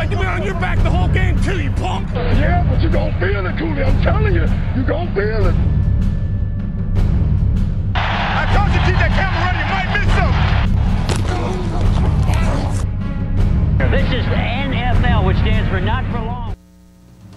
taking me on your back the whole game too, you punk. Yeah, but you gon' feel it, Cooley. I'm telling you, you gon' feel it. I told you keep that camera running. You might miss something. This is the NFL, which stands for Not For Long.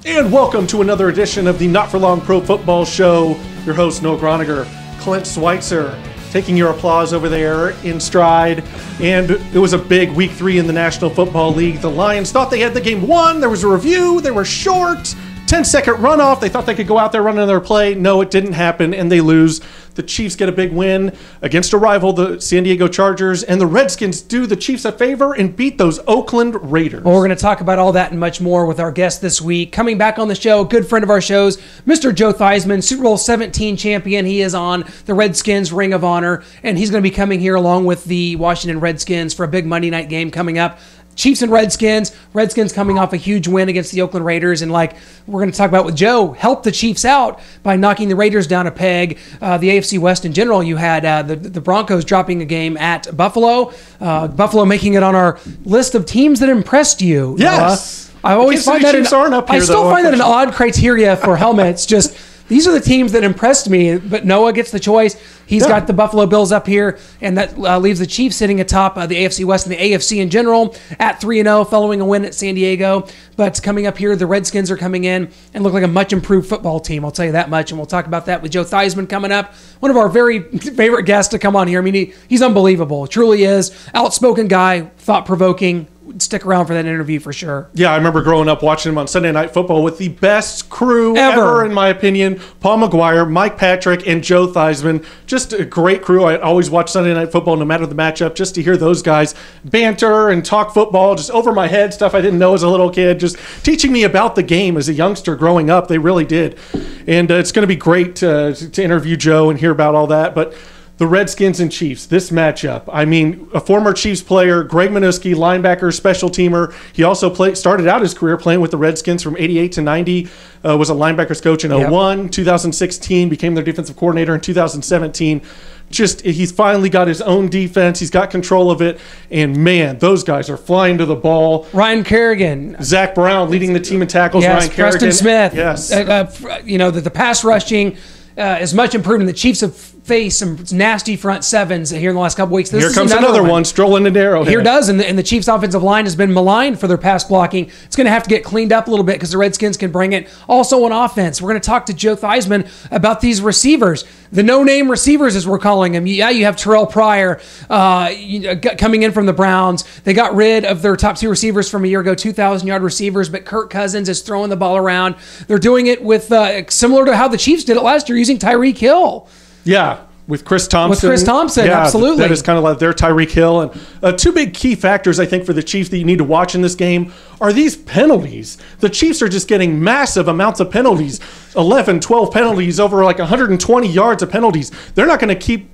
And welcome to another edition of the Not For Long Pro Football Show. Your host, Noah Gronniger, Clint Switzer, taking your applause over there in stride. And it was a big week 3 in the National Football League. The Lions thought they had the game won. There was a review. They were short. 10-second runoff. They thought they could go out there, run another play. No, it didn't happen, and they lose. The Chiefs get a big win against a rival, the San Diego Chargers, and the Redskins do the Chiefs a favor and beat those Oakland Raiders. Well, we're going to talk about all that and much more with our guest this week. Coming back on the show, a good friend of our shows, Mr. Joe Theismann, Super Bowl 17 champion. He is on the Redskins Ring of Honor, and he's going to be coming here along with the Washington Redskins for a big Monday night game coming up. Chiefs and Redskins. Redskins coming off a huge win against the Oakland Raiders. And like we're going to talk about with Joe, helped the Chiefs out by knocking the Raiders down a peg. The AFC West in general, you had the Broncos dropping a game at Buffalo. Buffalo making it on our list of teams that impressed you. Yes. I always find that I still find that an odd criteria for helmets. Just these are the teams that impressed me, but Noah gets the choice. He's got the Buffalo Bills up here, and that leaves the Chiefs sitting atop the AFC West and the AFC in general at 3-0 following a win at San Diego. But coming up here, the Redskins are coming in and look like a much improved football team. I'll tell you that much, and we'll talk about that with Joe Theismann coming up. One of our very favorite guests to come on here. I mean, he's unbelievable. Truly is. Outspoken guy, thought-provoking. Stick around for that interview for sure. Yeah, I remember growing up watching him on Sunday Night Football with the best crew ever in my opinion. Paul McGuire, Mike Patrick, and Joe Theismann. Just a great crew. I always watch Sunday Night Football no matter the matchup just to hear those guys banter and talk football just over my head, stuff I didn't know as a little kid, just teaching me about the game as a youngster growing up. They really did. And it's going to be great to interview Joe and hear about all that. But the Redskins and Chiefs, this matchup. I mean, a former Chiefs player, Greg Minuski, linebacker, special teamer. He also started out his career playing with the Redskins from 88 to 90, was a linebackers coach in 01, 2016, became their defensive coordinator in 2017. He's finally got his own defense. He's got control of it. And, man, those guys are flying to the ball. Ryan Kerrigan. Zach Brown leading the team in tackles. Yes, Ryan Kerrigan. Preston Smith. Yes. The pass rushing is much improved, and the Chiefs have faced some nasty front sevens here in the last couple weeks. Here comes another one strolling into Arrowhead. Here does, and the Chiefs' offensive line has been maligned for their pass blocking. It's going to have to get cleaned up a little bit because the Redskins can bring it. Also on offense, we're going to talk to Joe Theismann about these receivers, the no-name receivers as we're calling them. Yeah, you have Terrell Pryor coming in from the Browns. They got rid of their top 2 receivers from a year ago, 2,000-yard receivers, but Kirk Cousins is throwing the ball around. They're doing it with similar to how the Chiefs did it last year, using Tyreek Hill. Yeah, with Chris Thompson. Yeah, absolutely. That is kind of like their Tyreek Hill. And 2 big key factors, I think, for the Chiefs that you need to watch in this game are these penalties. The Chiefs are just getting massive amounts of penalties, 11, 12 penalties, over like 120 yards of penalties. They're not going to keep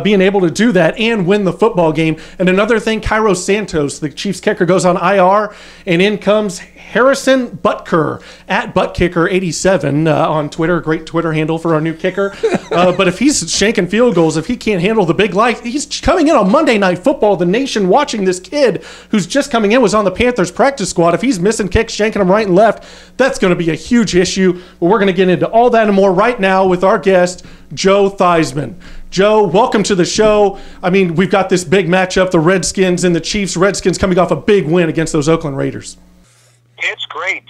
being able to do that and win the football game. And another thing, Cairo Santos, the Chiefs kicker, goes on IR, and in comes Harrison Butker at ButtKicker87 on Twitter. Great Twitter handle for our new kicker. But if he's shanking field goals, if he can't handle the big light, he's coming in on Monday Night Football. The nation watching this kid who's just coming in, was on the Panthers practice squad. If he's missing kicks, shanking them right and left, that's going to be a huge issue. But we're going to get into all that and more right now with our guest, Joe Theismann. Joe, welcome to the show. I mean, we've got this big matchup, the Redskins and the Chiefs. Redskins coming off a big win against those Oakland Raiders. It's great.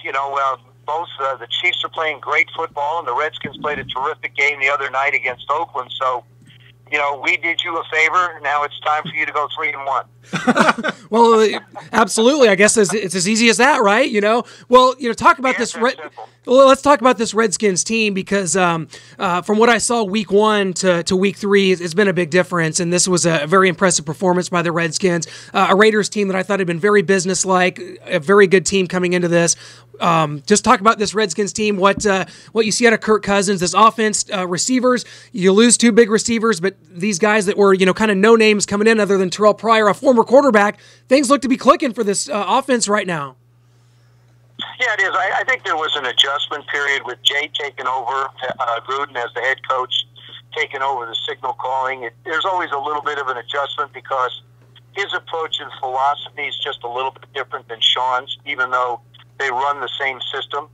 Both the Chiefs are playing great football, and the Redskins played a terrific game the other night against Oakland. So, we did you a favor. Now it's time for you to go 3-1. Well, absolutely. I guess it's as easy as that, right? Talk about this. Well, let's talk about this Redskins team because from what I saw week 1 to week 3, it's been a big difference, and this was a very impressive performance by the Redskins, a Raiders team that I thought had been very businesslike, a very good team coming into this. Just talk about this Redskins team, what you see out of Kirk Cousins, this offense, receivers. You lose 2 big receivers, but these guys that were kind of no names coming in other than Terrell Pryor, a former quarterback, things look to be clicking for this offense right now. Yeah, it is. I think there was an adjustment period with Jay taking over, Gruden as the head coach, taking over the signal calling. There's always a little bit of an adjustment because his approach and philosophy is just a little bit different than Sean's, even though they run the same system.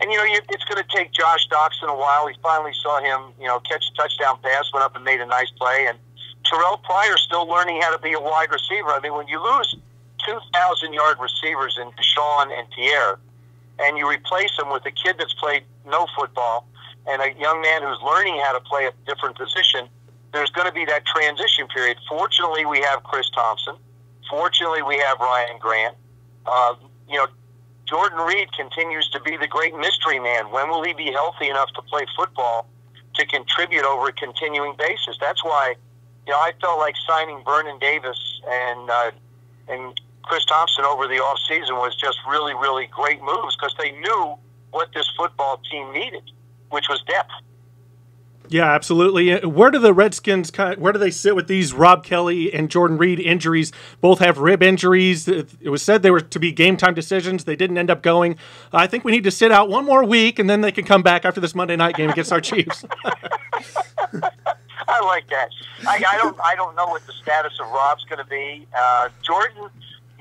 And, it's going to take Josh Doxson a while. We finally saw him, catch a touchdown pass, went up and made a nice play. And Terrell Pryor's still learning how to be a wide receiver. I mean, when you lose 2,000-yard receivers in Deshaun and Pierre, and you replace them with a kid that's played no football and a young man who's learning how to play a different position, there's going to be that transition period. Fortunately, we have Chris Thompson. Fortunately, we have Ryan Grant. Jordan Reed continues to be the great mystery man. When will he be healthy enough to play football to contribute over a continuing basis? That's why, I felt like signing Vernon Davis and Chris Thompson over the offseason was just really, really great moves because they knew what this football team needed, which was depth. Yeah, absolutely. Where do the Redskins, where do they sit with these Rob Kelly and Jordan Reed injuries? Both have rib injuries. It was said they were to be game-time decisions. They didn't end up going. I think we need to sit out one more week, and then they can come back after this Monday night game against our Chiefs. I like that. I don't know what the status of Rob's going to be. Jordan,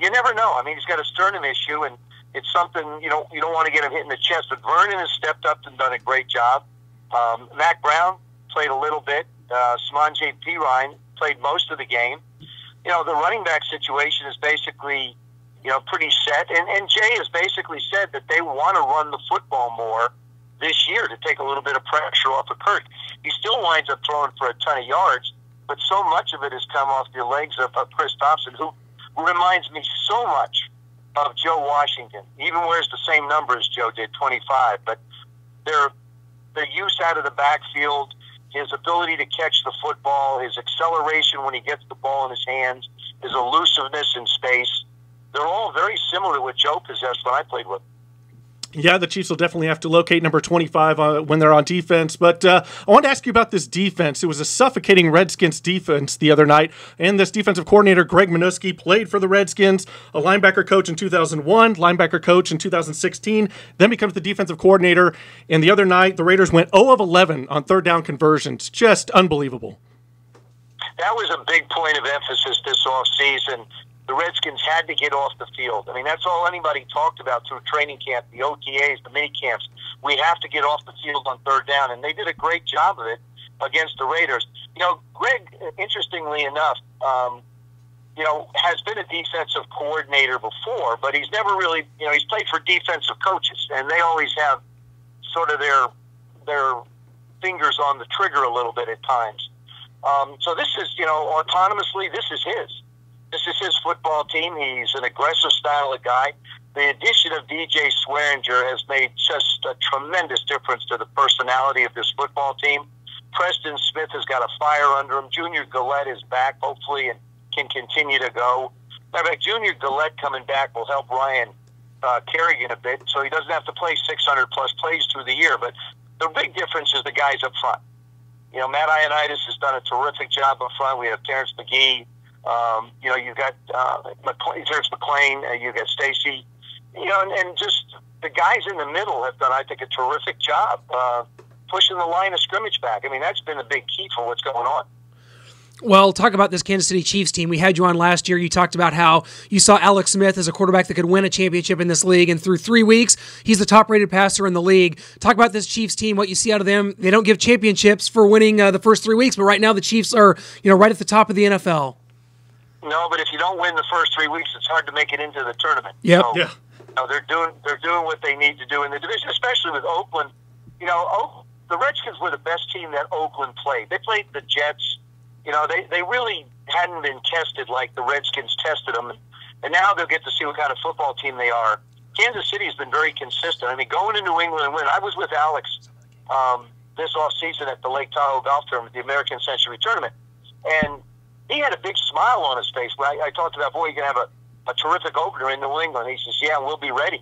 you never know. I mean, he's got a sternum issue, and it's something, you don't want to get him hit in the chest. But Vernon has stepped up and done a great job. Mac Brown played a little bit. Smanjay Perine played most of the game. The running back situation is basically, pretty set. And Jay has basically said that they want to run the football more this year to take a little bit of pressure off of Kirk. He still winds up throwing for a ton of yards, but so much of it has come off the legs of Chris Thompson, who reminds me so much of Joe Washington. Even wears the same number as Joe did, 25. But their use out of the backfield, his ability to catch the football, his acceleration when he gets the ball in his hands, his elusiveness in space, they're all very similar to what Joe possessed when I played with him. Yeah, the Chiefs will definitely have to locate number 25 when they're on defense. But I wanted to ask you about this defense. It was a suffocating Redskins defense the other night. And this defensive coordinator, Greg Minuski, played for the Redskins, a linebacker coach in 2001, linebacker coach in 2016, then becomes the defensive coordinator. And the other night, the Raiders went 0 of 11 on third down conversions. Just unbelievable. That was a big point of emphasis this offseason. The Redskins had to get off the field. I mean, that's all anybody talked about through training camp, the OTAs, the mini camps. We have to get off the field on third down, and they did a great job of it against the Raiders. Greg, interestingly enough, has been a defensive coordinator before, but he's never really, he's played for defensive coaches, and they always have sort of their fingers on the trigger a little bit at times. So this is, autonomously, this is his. This is his football team. He's an aggressive style of guy. The addition of DJ Swearinger has made just a tremendous difference to the personality of this football team. Preston Smith has got a fire under him. Junior Gillette is back, hopefully, and can continue to go. In fact, Junior Gillette coming back will help Ryan Kerrigan a bit, so he doesn't have to play 600-plus plays through the year. But the big difference is the guys up front. Matt Ioannidis has done a terrific job up front. We have Terrence McGee. You've got Terrence McLean, you've got Stacy, and just the guys in the middle have done, I think, a terrific job pushing the line of scrimmage back. I mean, that's been a big key for what's going on. Well, talk about this Kansas City Chiefs team. We had you on last year. You talked about how you saw Alex Smith as a quarterback that could win a championship in this league, and through 3 weeks, he's the top-rated passer in the league. Talk about this Chiefs team, what you see out of them. They don't give championships for winning the first 3 weeks, but right now the Chiefs are right at the top of the NFL. No, but if you don't win the first 3 weeks, it's hard to make it into the tournament. Yep. So, yeah. They're doing what they need to do in the division, especially with Oakland. The Redskins were the best team that Oakland played. They played the Jets. They really hadn't been tested like the Redskins tested them, and now they'll get to see what kind of football team they are. Kansas City has been very consistent. I mean, going to New England and win. I was with Alex this offseason at the Lake Tahoe Golf Tournament, the American Century Tournament, and he had a big smile on his face. I talked about, boy, you can have a terrific opener in New England. He says, yeah, we'll be ready.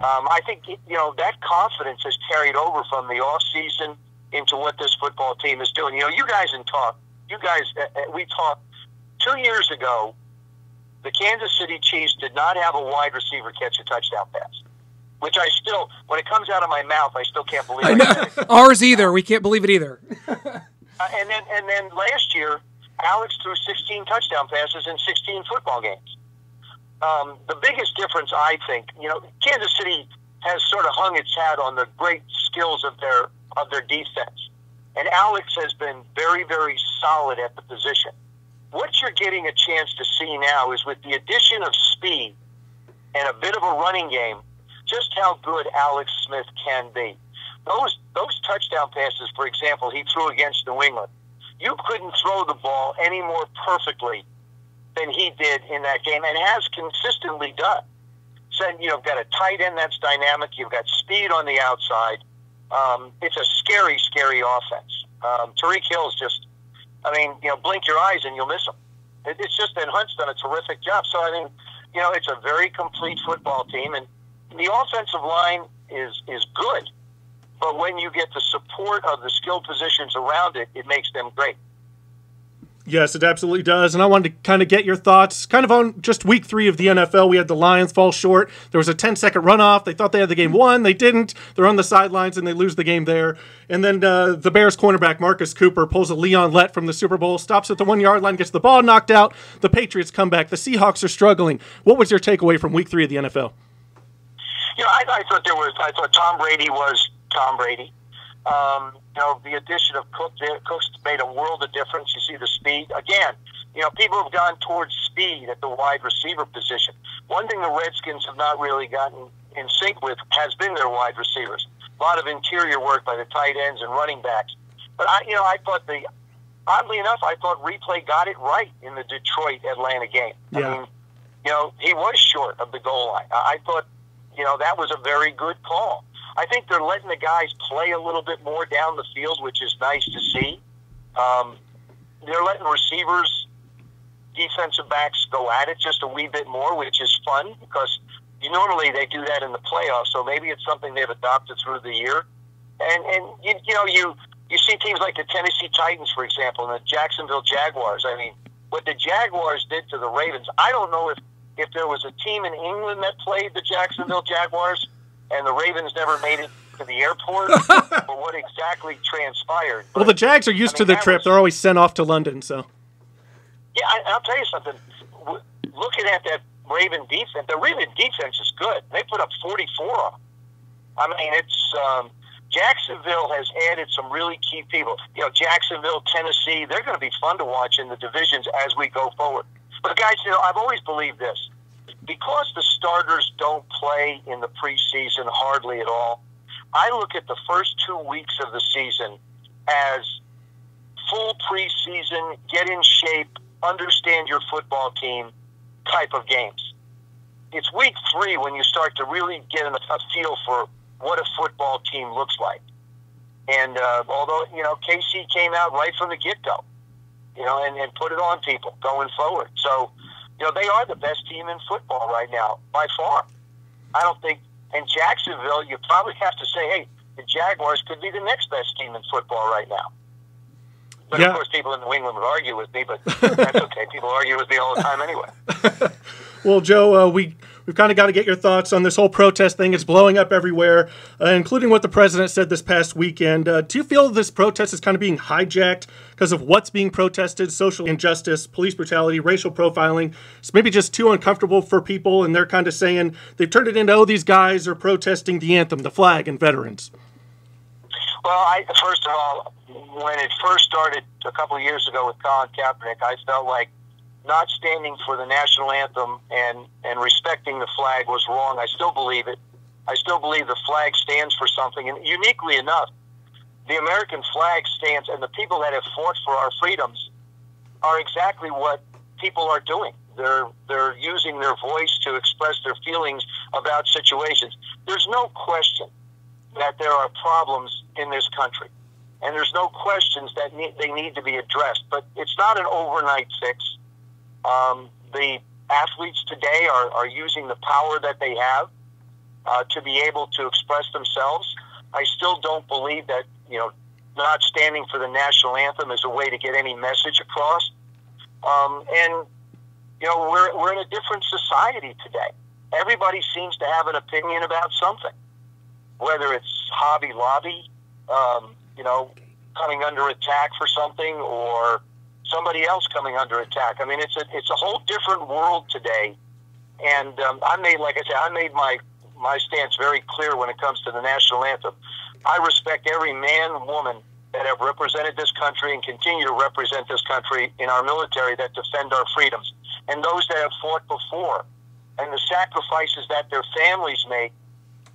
I think, that confidence has carried over from the offseason into what this football team is doing. You guys we talked 2 years ago, the Kansas City Chiefs did not have a wide receiver catch a touchdown pass, which I still, when it comes out of my mouth, I still can't believe it. Ours either. We can't believe it either. And then last year, Alex threw 16 touchdown passes in 16 football games. The biggest difference, I think, Kansas City has sort of hung its hat on the great skills of their defense. And Alex has been very, very solid at the position. What you're getting a chance to see now is with the addition of speed and a bit of a running game, just how good Alex Smith can be. Those touchdown passes, for example, he threw against New England. You couldn't throw the ball any more perfectly than he did in that game, and has consistently done. So you've got a tight end that's dynamic. You've got speed on the outside. It's a scary, scary offense. Tyreek Hill's just, blink your eyes and you'll miss him. It's just, and Hunt's done a terrific job. So, it's a very complete football team, and the offensive line is good. But when you get the support of the skill positions around it, it makes them great. Yes, it absolutely does. And I wanted to kind of get your thoughts kind of on just week 3 of the NFL. We had the Lions fall short. There was a 10-second runoff. They thought they had the game won. They didn't. They're on the sidelines, and they lose the game there. And then the Bears cornerback, Marcus Cooper, pulls a Leon Lett from the Super Bowl, stops at the 1-yard line, gets the ball knocked out. The Patriots come back. The Seahawks are struggling. What was your takeaway from week 3 of the NFL? I thought Tom Brady was Tom Brady. The addition of Cook's made a world of difference. You see the speed. Again, people have gone towards speed at the wide receiver position. One thing the Redskins have not really gotten in sync with has been their wide receivers. A lot of interior work by the tight ends and running backs. But I thought oddly enough, I thought replay got it right in the Detroit-Atlanta game. Yeah. He was short of the goal line. I thought, that was a very good call. I think they're letting the guys play a little bit more down the field, which is nice to see. They're letting receivers, defensive backs go at it just a wee bit more, which is fun because normally they do that in the playoffs. So maybe it's something they've adopted through the year. And you see teams like the Tennessee Titans, for example, and the Jacksonville Jaguars. What the Jaguars did to the Ravens, I don't know if there was a team in England that played the Jacksonville Jaguars and the Ravens never made it to the airport, or what exactly transpired. But, well, the Jags are used to the trip. They're always sent off to London, so. Yeah, I'll tell you something. Looking at that Raven defense, the Raven defense is good. They put up 44 on them. It's Jacksonville has added some really key people. Jacksonville, Tennessee, they're going to be fun to watch in the divisions as we go forward. But guys, I've always believed this. Because the starters don't play in the preseason hardly at all, I look at the first 2 weeks of the season as full preseason, get in shape, understand your football team type of games. It's week 3 when you start to really get a feel for what a football team looks like. And although, KC came out right from the get-go, and put it on people going forward. So, they are the best team in football right now, by far. I don't think, in Jacksonville, you probably have to say, hey, the Jaguars could be the next best team in football right now. But, yeah. Of course, people in New England would argue with me, but that's okay. People argue with me all the time anyway. Well, Joe, we've kind of got to get your thoughts on this whole protest thing. It's blowing up everywhere, including what the president said this past weekend. Do you feel this protest is kind of being hijacked because of what's being protested, social injustice, police brutality, racial profiling? It's maybe just too uncomfortable for people, and they're kind of saying they've turned it into, these guys are protesting the anthem, the flag, and veterans. Well, first of all, when it first started a couple of years ago with Colin Kaepernick, I felt like not standing for the national anthem and respecting the flag was wrong. I still believe it. I still believe the flag stands for something. And uniquely enough, the American flag stands, and the people that have fought for our freedoms are exactly what people are doing. They're using their voice to express their feelings about situations. There's no question that there are problems in this country, and there's no questions that they need to be addressed. But it's not an overnight fix. The athletes today are using the power that they have to be able to express themselves. I still don't believe that, not standing for the national anthem is a way to get any message across. We're in a different society today. Everybody seems to have an opinion about something, whether it's Hobby Lobby, coming under attack for something, or somebody else coming under attack. I mean, it's a whole different world today. And I made my stance very clear when it comes to the national anthem. I respect every man and woman that have represented this country and continue to represent this country in our military that defend our freedoms, and those that have fought before, and the sacrifices that their families make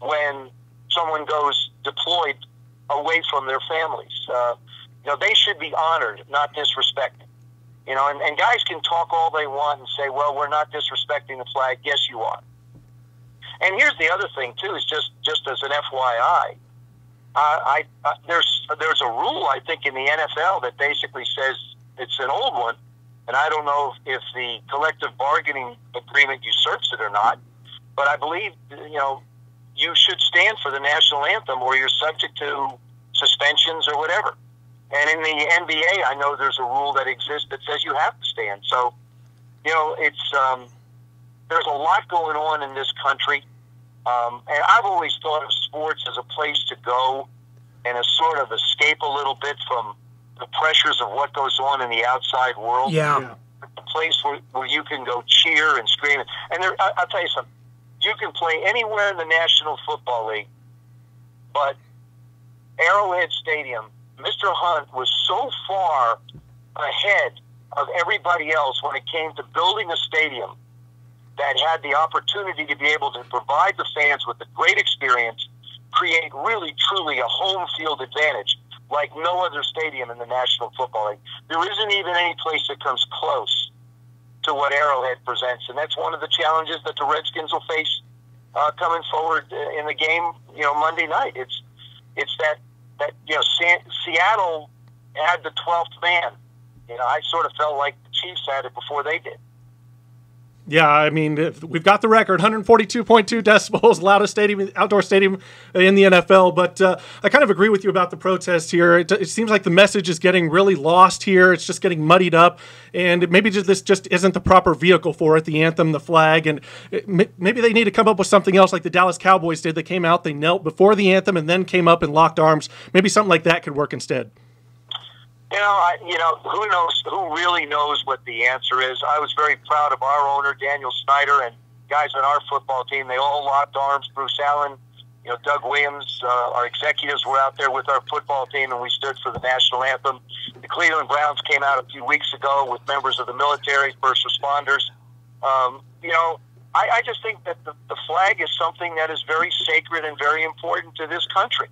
when someone goes deployed away from their families. They should be honored, not disrespected. And guys can talk all they want and say, well, we're not disrespecting the flag. Yes, you are. And here's the other thing, too, is just as an FYI, there's a rule, I think, in the NFL that basically says, it's an old one, and I don't know if the collective bargaining agreement usurps it or not, but I believe, you should stand for the national anthem or you're subject to suspensions or whatever. And in the NBA, I know there's a rule that exists that says you have to stand. So, it's there's a lot going on in this country. And I've always thought of sports as a place to go and a sort of escape a little bit from the pressures of what goes on in the outside world. Yeah. A place where you can go cheer and scream. And I'll tell you something. You can play anywhere in the National Football League, but Arrowhead Stadium, Mr. Hunt was so far ahead of everybody else when it came to building a stadium that had the opportunity to be able to provide the fans with a great experience, create really, truly a home field advantage like no other stadium in the National Football League. There isn't even any place that comes close to what Arrowhead presents, and that's one of the challenges that the Redskins will face coming forward in the game, Monday night. It's that Seattle had the 12th man. I sort of felt like the Chiefs had it before they did. Yeah, I mean, we've got the record, 142.2 decibels, loudest outdoor stadium in the NFL. But I kind of agree with you about the protest here. It seems like the message is getting really lost here. It's just getting muddied up. And maybe this just isn't the proper vehicle for it, the anthem, the flag. And maybe they need to come up with something else like the Dallas Cowboys did. They came out, they knelt before the anthem, and then came up and locked arms. Maybe something like that could work instead. Who knows? Who really knows what the answer is? I was very proud of our owner, Daniel Snyder, and guys on our football team. They all locked arms. Bruce Allen, Doug Williams, our executives were out there with our football team, and we stood for the national anthem. The Cleveland Browns came out a few weeks ago with members of the military, first responders. I just think that the flag is something that is very sacred and very important to this country.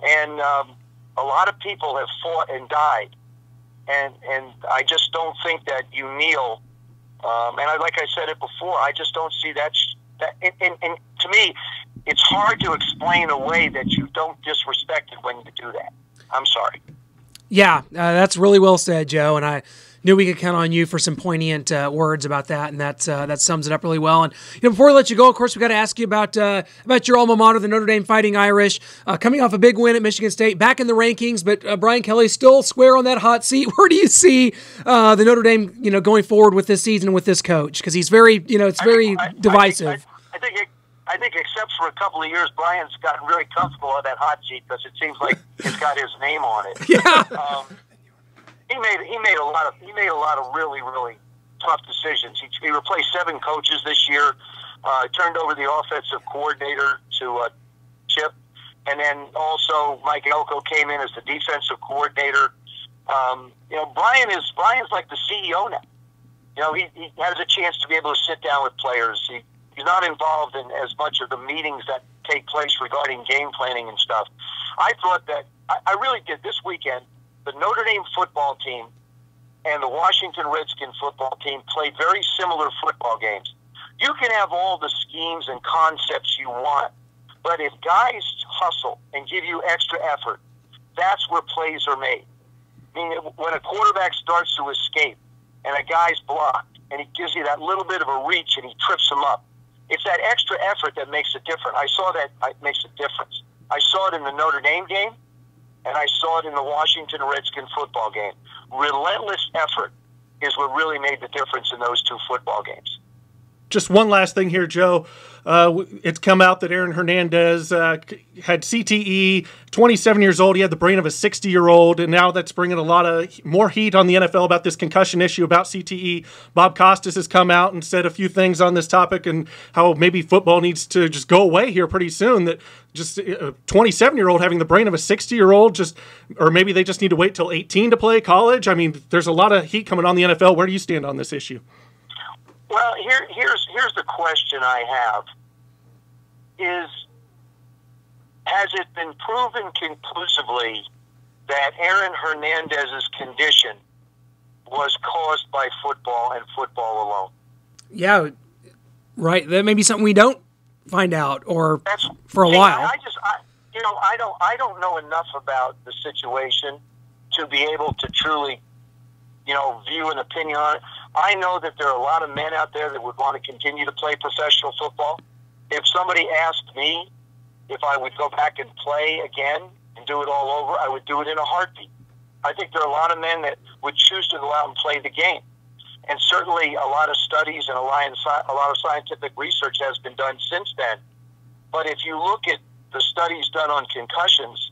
And a lot of people have fought and died, and I just don't think that you kneel. Like I said it before, I just don't see that. And to me, it's hard to explain away that you don't disrespect it when you do that. I'm sorry. Yeah, that's really well said, Joe. And I knew we could count on you for some poignant words about that, and that sums it up really well. And before we let you go, of course, we got to ask you about your alma mater, the Notre Dame Fighting Irish, coming off a big win at Michigan State, back in the rankings, but Brian Kelly's still square on that hot seat. Where do you see the Notre Dame, going forward with this season and with this coach? Because he's very, it's very divisive. I think except for a couple of years, Brian's gotten really comfortable on that hot seat because it seems like it's got his name on it. Yeah. He made a lot of really, really tough decisions. He replaced 7 coaches this year. Turned over the offensive coordinator to Chip, and then also Mike Elko came in as the defensive coordinator. Brian's like the CEO now. He has a chance to be able to sit down with players. He's not involved in as much of the meetings that take place regarding game planning and stuff. I thought that I really did this weekend. The Notre Dame football team and the Washington Redskins football team played very similar football games. You can have all the schemes and concepts you want, but if guys hustle and give you extra effort, that's where plays are made. I mean, when a quarterback starts to escape and a guy's blocked and he gives you that little bit of a reach and he trips him up, it's that extra effort that makes it different. I saw that it makes a difference. I saw it in the Notre Dame game, and I saw it in the Washington Redskins football game. Relentless effort is what really made the difference in those 2 football games. Just one last thing here, Joe. It's come out that Aaron Hernandez had CTE, 27 years old. He had the brain of a 60-year-old, and now that's bringing a lot of more heat on the NFL about this concussion issue about CTE. Bob Costas has come out and said a few things on this topic and how maybe football needs to just go away here pretty soon, that just a 27-year-old having the brain of a 60-year-old, or maybe they just need to wait till 18 to play college. I mean, there's a lot of heat coming on the NFL. Where do you stand on this issue? Well, here's the question I have: has it been proven conclusively that Aaron Hernandez's condition was caused by football and football alone? Yeah, right. That may be something we don't find out, or for a while. I don't know enough about the situation to be able to truly, view an opinion on it. I know that there are a lot of men out there that would want to continue to play professional football. If somebody asked me if I would go back and play again and do it all over, I would do it in a heartbeat. I think there are a lot of men that would choose to go out and play the game. And certainly a lot of studies and a lot of scientific research has been done since then. But if you look at the studies done on concussions,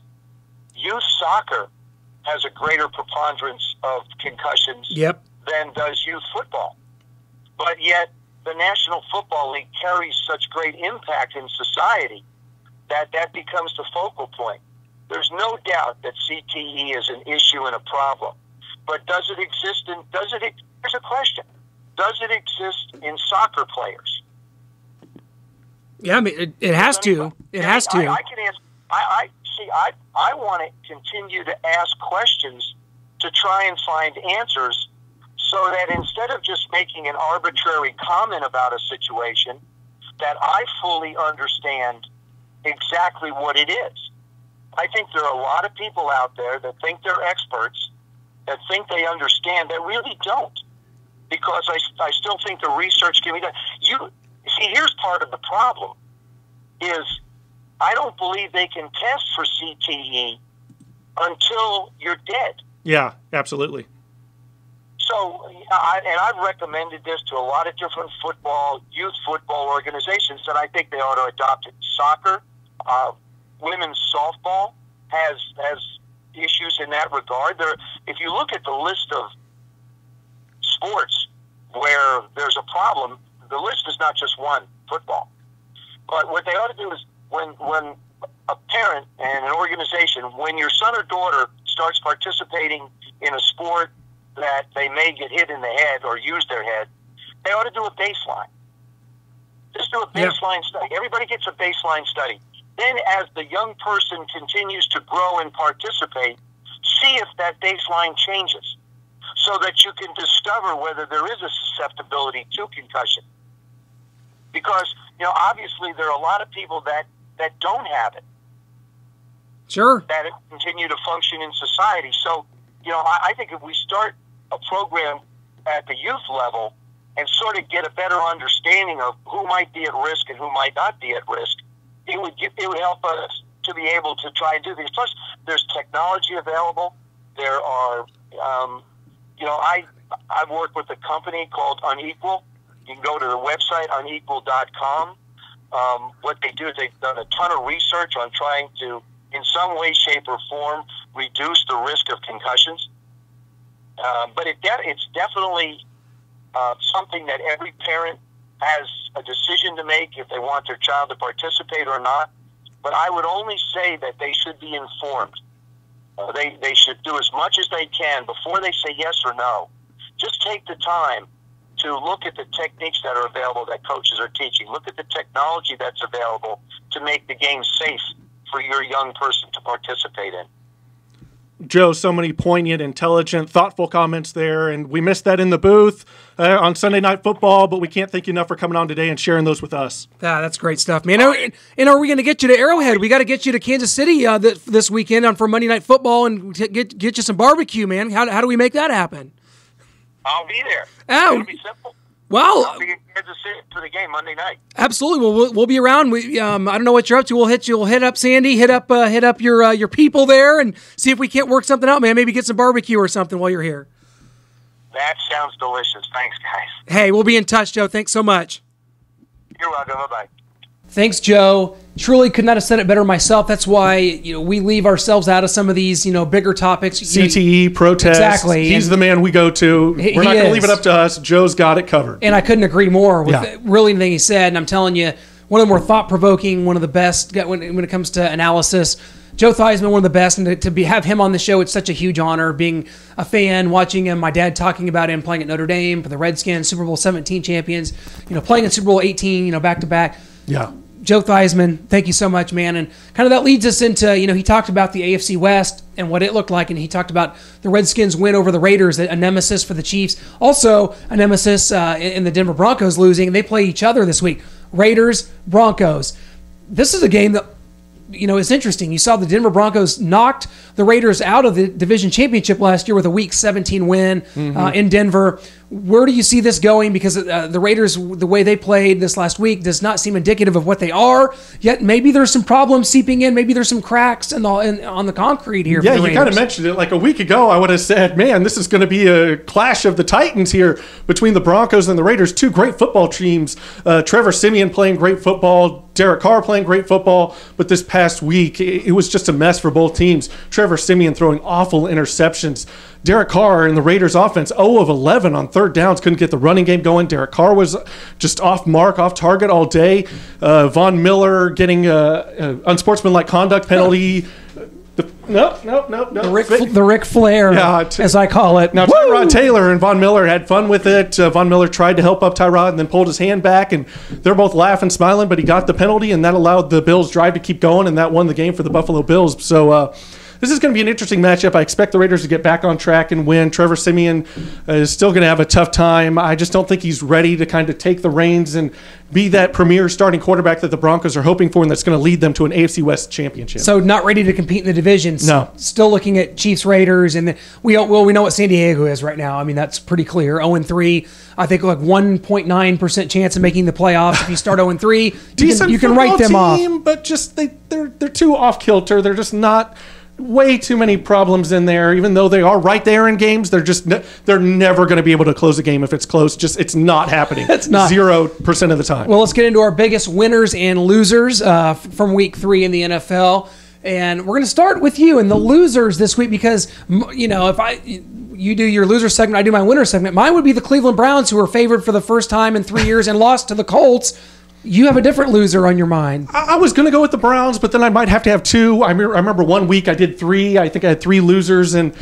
youth soccer has a greater preponderance of concussions than does youth football. But yet the National Football League carries such great impact in society that becomes the focal point. There's no doubt that CTE is an issue and a problem. But does it exist here's a question. Does it exist in soccer players? Yeah, I mean, it has to. It has to. I can answer. I want to continue to ask questions to try and find answers, so that instead of just making an arbitrary comment about a situation, that I fully understand exactly what it is. I think there are a lot of people out there that think they're experts, that think they understand, that really don't. Because I still think the research can be done. Here's part of the problem, is I don't believe they can test for CTE until you're dead. Yeah, absolutely. So, I've recommended this to a lot of different youth football organizations, that I think they ought to adopt it. Soccer, women's softball has issues in that regard. If you look at the list of sports where there's a problem, the list is not just one, football. But what they ought to do is, when a parent and an organization, when your son or daughter starts participating in a sport that they may get hit in the head or use their head, they ought to do a baseline. Just do a baseline study. Everybody gets a baseline study. Then as the young person continues to grow and participate, see if that baseline changes, so that you can discover whether there is a susceptibility to concussion. Because, obviously there are a lot of people that don't have it. Sure. That continue to function in society. So, I think if we start a program at the youth level and sort of get a better understanding of who might be at risk and who might not be at risk, it would help us to be able to try and do these. Plus, there's technology available. There are, I've worked with a company called Unequal. You can go to the website, unequal.com. What they do is they've done a ton of research on trying to, in some way, shape, or form, reduce the risk of concussions. But it's definitely something that every parent has a decision to make if they want their child to participate or not. But I would only say that they should be informed. They should do as much as they can before they say yes or no. Just take the time to look at the techniques that are available that coaches are teaching. Look at the technology that's available to make the game safe for your young person to participate in. Joe, so many poignant, intelligent, thoughtful comments there, and we missed that in the booth on Sunday Night Football, but we can't thank you enough for coming on today and sharing those with us. That's great stuff, man. And are we going to get you to Arrowhead? We got to get you to Kansas City this weekend for Monday Night Football and get you some barbecue, man. How do we make that happen? I'll be there. Oh. It'll be simple. Well, I'll be in Kansas City for the game Monday night. Absolutely. Well, we'll be around. I don't know what you're up to. We'll hit up Sandy, hit up your people there, and see if we can't work something out, man. Maybe get some barbecue or something while you're here. That sounds delicious. Thanks, guys. Hey, we'll be in touch, Joe. Thanks so much. You're welcome. Bye-bye. Thanks, Joe. Truly could not have said it better myself. That's why we leave ourselves out of some of these bigger topics. CTE, protests. Exactly. He's the man we go to. We're not going to leave it up to us. Joe's got it covered. And I couldn't agree more with really anything he said. And I'm telling you, one of the more thought-provoking, one of the best when it comes to analysis. Joe Theismann, one of the best, and to have him on the show, it's such a huge honor. Being a fan, watching him, my dad talking about him playing at Notre Dame for the Redskins, Super Bowl 17 champions, playing in Super Bowl 18, back-to-back. Yeah. Joe Theismann, thank you so much, man. And kind of that leads us into, he talked about the AFC West and what it looked like, and he talked about the Redskins' win over the Raiders, a nemesis for the Chiefs. Also, a nemesis in the Denver Broncos losing. They play each other this week. Raiders, Broncos. This is a game that, it's interesting. You saw the Denver Broncos knocked the Raiders out of the division championship last year with a Week 17 win in Denver. Where do you see this going? Because the Raiders, the way they played this last week, does not seem indicative of what they are. Yet maybe there's some problems seeping in. Maybe there's some cracks on the concrete here. Yeah, you kind of mentioned it. Like a week ago, I would have said, man, this is going to be a clash of the Titans here between the Broncos and the Raiders. Two great football teams. Trevor Siemian playing great football. Derek Carr playing great football. But this past week, it was just a mess for both teams. Trevor Siemian throwing awful interceptions. Derek Carr in the Raiders offense, 0 of 11 on third downs, couldn't get the running game going. Derek Carr was just off mark, off target all day. Von Miller getting unsportsmanlike conduct penalty. No. The Ric Flair, as I call it. Now, Tyrod Taylor and Von Miller had fun with it. Von Miller tried to help up Tyrod and then pulled his hand back, and they're both laughing, smiling, but he got the penalty, and that allowed the Bills' drive to keep going, and that won the game for the Buffalo Bills. So, this is going to be an interesting matchup. I expect the Raiders to get back on track and win. Trevor Siemian is still going to have a tough time. I just don't think he's ready to kind of take the reins and be that premier starting quarterback that the Broncos are hoping for, and that's going to lead them to an AFC West championship. So not ready to compete in the divisions. No. Still looking at Chiefs, Raiders, and we know what San Diego is right now. I mean, that's pretty clear. 0-3. I think like 1.9% chance of making the playoffs. If you start 0-3, you can write them team, off. But just they're too off kilter. They're just not. Way too many problems in there. Even though they are right there in games, they're never going to be able to close a game if it's close. It's not happening. It's not 0% of the time. Well, let's get into our biggest winners and losers from Week 3 in the NFL, and we're going to start with you and the losers this week because if you do your loser segment, I do my winner segment. Mine would be the Cleveland Browns, who were favored for the first time in 3 years and lost to the Colts. You have a different loser on your mind. I was going to go with the Browns, but then I might have to have two. I remember 1 week I did three. I think I had three losers, and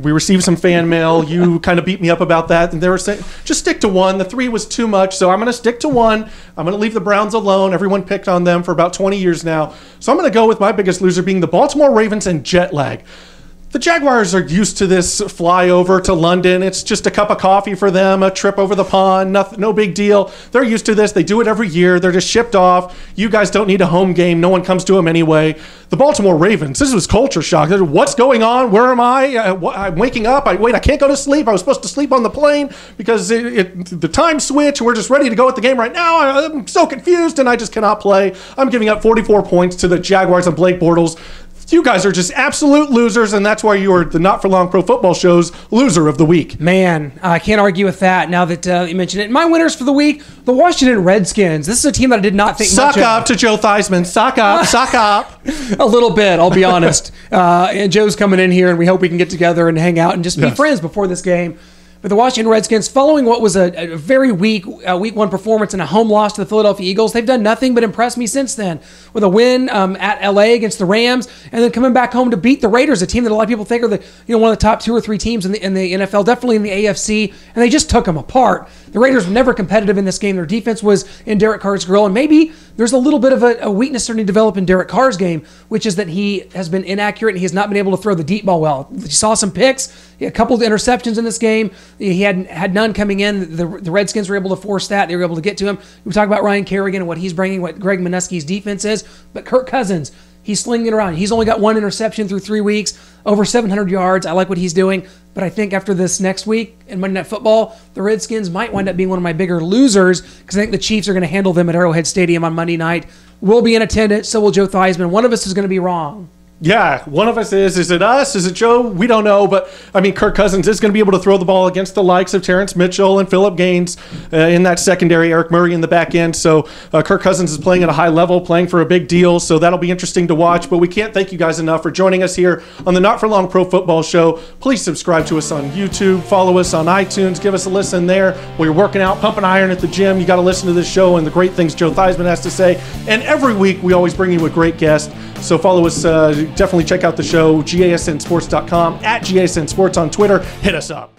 we received some fan mail. You kind of beat me up about that, and they were saying, just stick to one. The three was too much, so I'm going to stick to one. I'm going to leave the Browns alone. Everyone picked on them for about 20 years now. So I'm going to go with my biggest loser being the Baltimore Ravens and jet lag. The Jaguars are used to this flyover to London. It's just a cup of coffee for them, a trip over the pond, no big deal. They're used to this. They do it every year. They're just shipped off. You guys don't need a home game. No one comes to them anyway. The Baltimore Ravens, this was culture shock. What's going on? Where am I? I'm waking up. I can't go to sleep. I was supposed to sleep on the plane because the time switch. We're just ready to go at the game right now. I'm so confused, and I just cannot play. I'm giving up 44 points to the Jaguars and Blake Bortles. You guys are just absolute losers, and that's why you are the Not For Long Pro Football Show's loser of the week. Man, I can't argue with that now that you mentioned it. My winners for the week, the Washington Redskins. This is a team that I did not think much of. Suck up to Joe Theismann. Suck up. A little bit, I'll be honest. And Joe's coming in here, and we hope we can get together and hang out and just be friends before this game. But the Washington Redskins, following what was a very weak Week 1 performance and a home loss to the Philadelphia Eagles, they've done nothing but impress me since then. With a win at LA against the Rams, and then coming back home to beat the Raiders, a team that a lot of people think are one of the top 2 or 3 teams in the NFL, definitely in the AFC, and they just took them apart. The Raiders were never competitive in this game. Their defense was in Derek Carr's grill, and maybe there's a little bit of a weakness starting to develop in Derek Carr's game, which is that he has been inaccurate and he has not been able to throw the deep ball well. You saw some picks, a couple of interceptions in this game. He had none coming in. The Redskins were able to force that. They were able to get to him. We talk about Ryan Kerrigan and what he's bringing, what Greg Minuski's defense is, but Kirk Cousins, he's slinging it around. He's only got 1 interception through 3 weeks, over 700 yards. I like what he's doing. But I think after this next week in Monday Night Football, the Redskins might wind up being one of my bigger losers because I think the Chiefs are going to handle them at Arrowhead Stadium on Monday night. We'll be in attendance, so will Joe Theismann. One of us is going to be wrong. Yeah, one of us is. Is it us? Is it Joe? We don't know. But, I mean, Kirk Cousins is going to be able to throw the ball against the likes of Terrence Mitchell and Phillip Gaines in that secondary, Eric Murray in the back end. So Kirk Cousins is playing at a high level, playing for a big deal. So that'll be interesting to watch. But we can't thank you guys enough for joining us here on the Not For Long Pro Football Show. Please subscribe to us on YouTube. Follow us on iTunes. Give us a listen there. While you're working out, pumping iron at the gym, you got to listen to this show and the great things Joe Theismann has to say. And every week, we always bring you a great guest. So follow us. Definitely check out the show, gasnsports.com, at GASN Sports on Twitter. Hit us up.